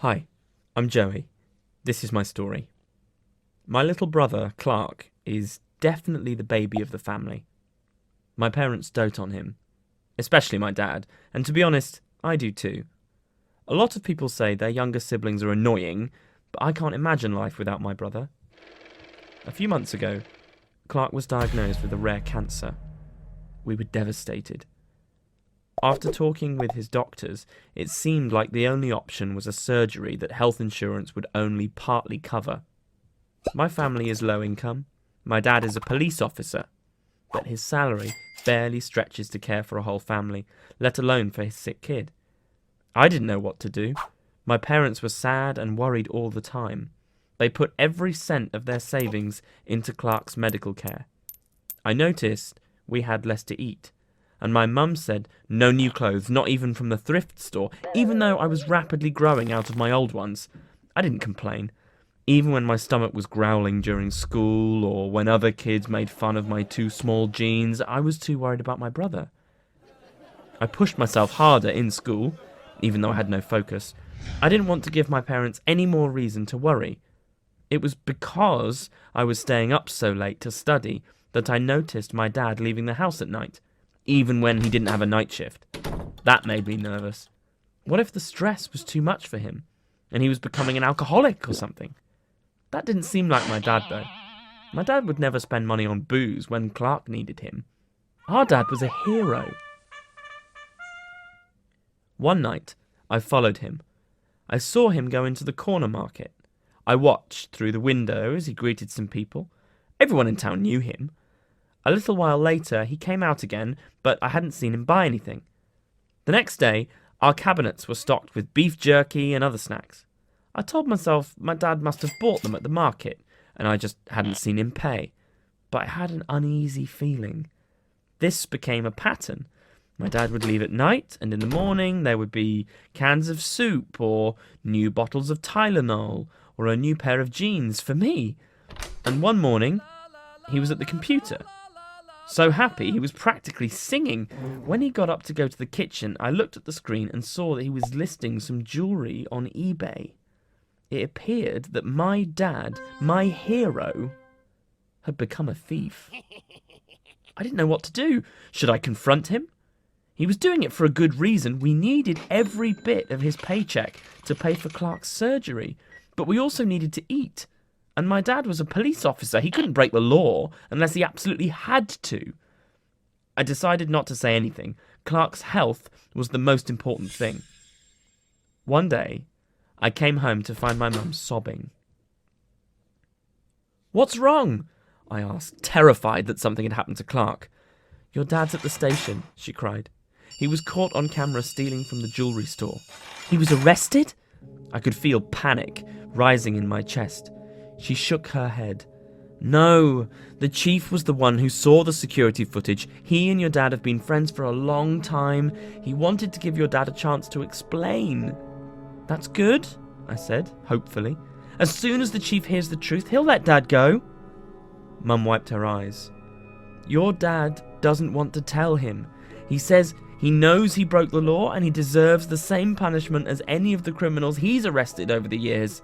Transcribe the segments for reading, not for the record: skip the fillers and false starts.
Hi, I'm Joey. This is my story. My little brother, Clark, is definitely the baby of the family. My parents dote on him, especially my dad, and to be honest, I do too. A lot of people say their younger siblings are annoying, but I can't imagine life without my brother. A few months ago, Clark was diagnosed with a rare cancer. We were devastated. After talking with his doctors, it seemed like the only option was a surgery that health insurance would only partly cover. My family is low income. My dad is a police officer, but his salary barely stretches to care for a whole family, let alone for his sick kid. I didn't know what to do. My parents were sad and worried all the time. They put every cent of their savings into Clark's medical care. I noticed we had less to eat. And my mum said no new clothes, not even from the thrift store, even though I was rapidly growing out of my old ones. I didn't complain, even when my stomach was growling during school or when other kids made fun of my too small jeans. I was too worried about my brother. I pushed myself harder in school, even though I had no focus. I didn't want to give my parents any more reason to worry. It was because I was staying up so late to study that I noticed my dad leaving the house at night, even when he didn't have a night shift. That made me nervous. What if the stress was too much for him, and he was becoming an alcoholic or something? That didn't seem like my dad, though. My dad would never spend money on booze when Clark needed him. Our dad was a hero. One night, I followed him. I saw him go into the corner market. I watched through the window as he greeted some people. Everyone in town knew him. A little while later, he came out again, but I hadn't seen him buy anything. The next day, our cabinets were stocked with beef jerky and other snacks. I told myself my dad must have bought them at the market, and I just hadn't seen him pay. But I had an uneasy feeling. This became a pattern. My dad would leave at night, and in the morning there would be cans of soup, or new bottles of Tylenol, or a new pair of jeans for me. And one morning, he was at the computer. So happy, he was practically singing. When he got up to go to the kitchen, I looked at the screen and saw that he was listing some jewellery on eBay. It appeared that my dad, my hero, had become a thief. I didn't know what to do. Should I confront him? He was doing it for a good reason. We needed every bit of his paycheck to pay for Clark's surgery, but we also needed to eat. And my dad was a police officer. He couldn't break the law unless he absolutely had to. I decided not to say anything. Clark's health was the most important thing. One day, I came home to find my mum sobbing. "What's wrong?" I asked, terrified that something had happened to Clark. "Your dad's at the station," she cried. "He was caught on camera stealing from the jewellery store." "He was arrested?" I could feel panic rising in my chest. She shook her head. "No, the chief was the one who saw the security footage. He and your dad have been friends for a long time. He wanted to give your dad a chance to explain." "That's good," I said, hopefully. "As soon as the chief hears the truth, he'll let dad go." Mum wiped her eyes. "Your dad doesn't want to tell him. He says he knows he broke the law and he deserves the same punishment as any of the criminals he's arrested over the years."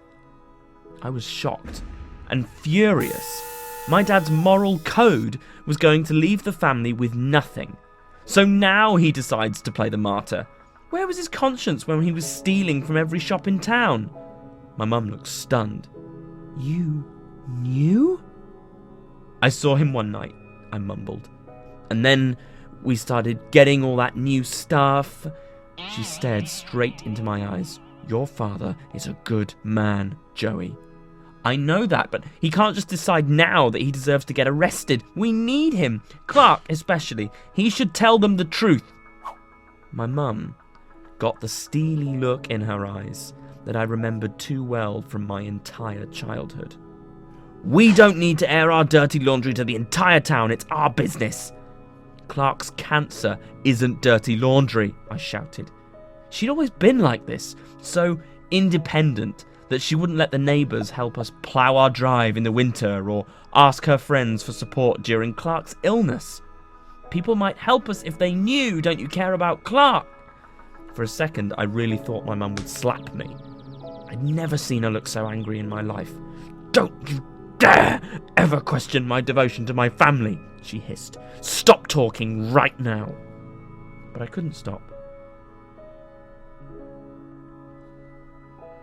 I was shocked and furious. My dad's moral code was going to leave the family with nothing. So now he decides to play the martyr. Where was his conscience when he was stealing from every shop in town? My mum looked stunned. "You knew?" "I saw him one night," I mumbled. "And then we started getting all that new stuff." She stared straight into my eyes. "Your father is a good man, Joey." "I know that, but he can't just decide now that he deserves to get arrested. We need him. Clark, especially. He should tell them the truth." My mum got the steely look in her eyes that I remembered too well from my entire childhood. "We don't need to air our dirty laundry to the entire town. It's our business." "Clark's cancer isn't dirty laundry," I shouted. She'd always been like this, so independent that she wouldn't let the neighbours help us plough our drive in the winter or ask her friends for support during Clark's illness. People might help us if they knew, "Don't you care about Clark?" For a second, I really thought my mum would slap me. I'd never seen her look so angry in my life. "Don't you dare ever question my devotion to my family," she hissed. "Stop talking right now." But I couldn't stop.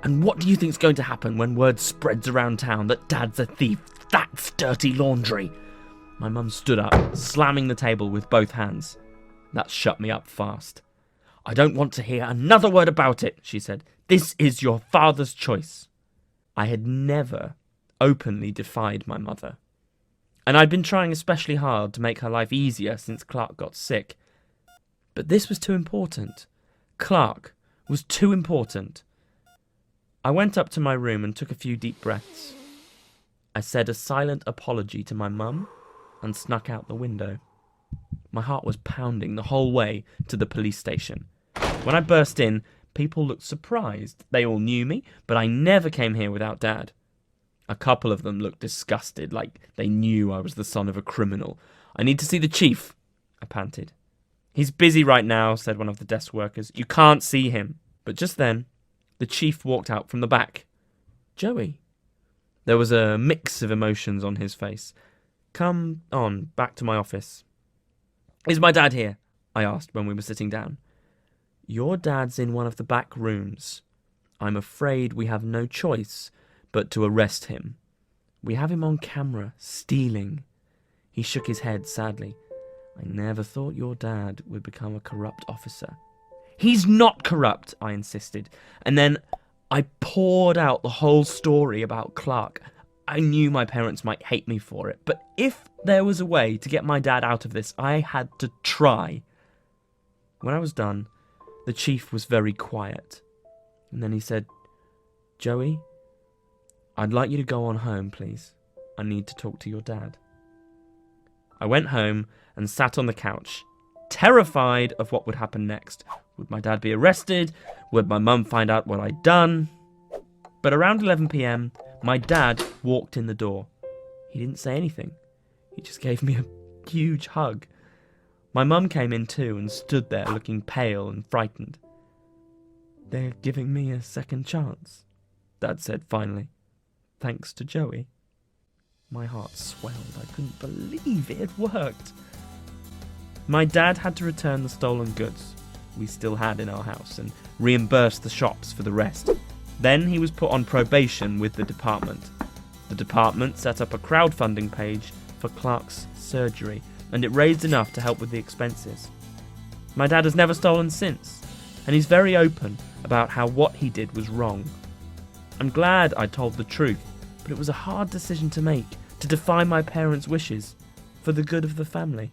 "And what do you think's going to happen when word spreads around town that Dad's a thief? That's dirty laundry." My mum stood up, slamming the table with both hands. That shut me up fast. "I don't want to hear another word about it," she said. "This is your father's choice." I had never openly defied my mother, and I'd been trying especially hard to make her life easier since Clark got sick. But this was too important. Clark was too important. I went up to my room and took a few deep breaths. I said a silent apology to my mum and snuck out the window. My heart was pounding the whole way to the police station. When I burst in, people looked surprised. They all knew me, but I never came here without Dad. A couple of them looked disgusted, like they knew I was the son of a criminal. "I need to see the chief," I panted. "He's busy right now," said one of the desk workers. "You can't see him." But just then, the chief walked out from the back. "Joey." There was a mix of emotions on his face. "Come on, back to my office." "Is my dad here?" I asked when we were sitting down. "Your dad's in one of the back rooms. I'm afraid we have no choice but to arrest him. We have him on camera, stealing." He shook his head sadly. "I never thought your dad would become a corrupt officer." "He's not corrupt," I insisted. And then I poured out the whole story about Clark. I knew my parents might hate me for it, but if there was a way to get my dad out of this, I had to try. When I was done, the chief was very quiet. And then he said, "Joey, I'd like you to go on home, please. I need to talk to your dad." I went home and sat on the couch, terrified of what would happen next. Would my dad be arrested? Would my mum find out what I'd done? But around 11 p.m, my dad walked in the door. He didn't say anything. He just gave me a huge hug. My mum came in too and stood there looking pale and frightened. "They're giving me a second chance," Dad said finally. "Thanks to Joey." My heart swelled. I couldn't believe it had worked. My dad had to return the stolen goods we still had in our house and reimburse the shops for the rest. Then he was put on probation with the department. The department set up a crowdfunding page for Clark's surgery, and it raised enough to help with the expenses. My dad has never stolen since, and he's very open about how what he did was wrong. I'm glad I told the truth, but it was a hard decision to make, to defy my parents' wishes for the good of the family.